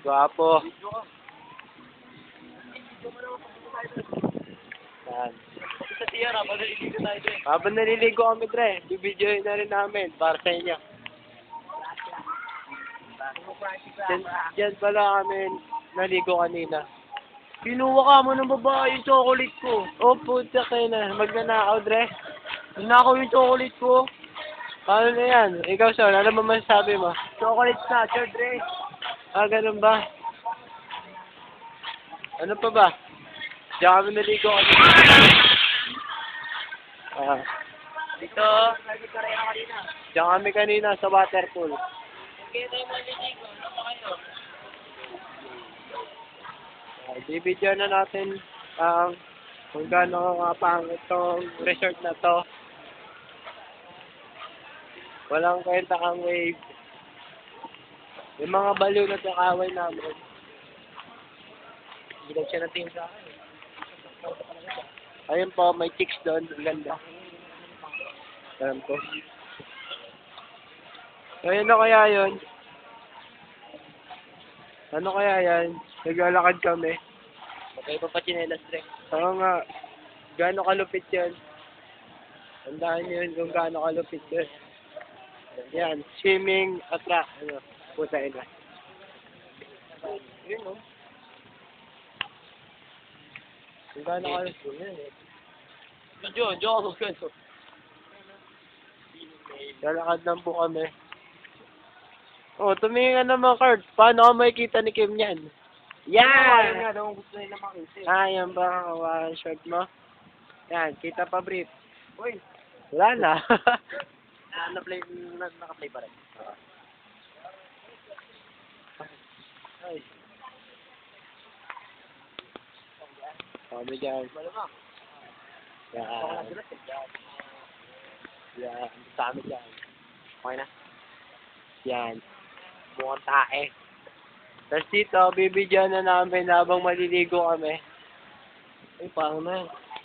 Gwapo. Yan. Sa tiyara, maliligo tayo din. Habang naliligo kami, Dre, bibidyoin na rin namin para sa inyo. Diyan pala kami naligo kanina. Kinuha ka mo ng babae yung chocolate ko. Oh, puta kayo na. Magnanakaw, Dre. Nanakaw yung chocolate ko. Paano na yan? Ikaw, Sean, ano ba masasabi mo? Chocolate snatcher, Dre. Ah, ganun ba? Ano pa ba? Diyan kami naligo kanina. Ah, Dito, naligo rin ako kanina. diyan kami kanina sa water pool. Kaya tayo maliligo, ano pa kayo? Bibidyo na natin ang kung gaano kapangit itong resort na to. Walang kwenta kang wave. Yung mga baliw na takaway namin. Bilag siya ng tingin sa akin. Ayun po, may chicks doon. Ang ganda. Alam ko. So, ano kaya yun? Ano kaya yan? Naglalakad kami. Okay pa pa chinelas, Dre. Oo nga. Gaano kalupit yun? Tandaan nyo yun kung gaano kalupit yun. Yan. Swimming attract. Ano? Puta ina. Yun o. Kung gaano kalupit yun eh. Diyo ako magkano. Lalakad lang po kami. Oh, tumingin ka naman, Kurt. Paano ka makikita ni Kim yan? Yan! Nga daw gusto nila makita. Ah, yan ba ang short mo? Yan, kita pa brief. Uy, Wala na. na-play, naka-play pa rin. Ay. Kami dyan. Malamang. Yan. Yan. Sa amin dyan. Okay na. Yan. Mukhang tae. Tapos dito, bibidyan na namin habang maliligo kami. Ay, paano na.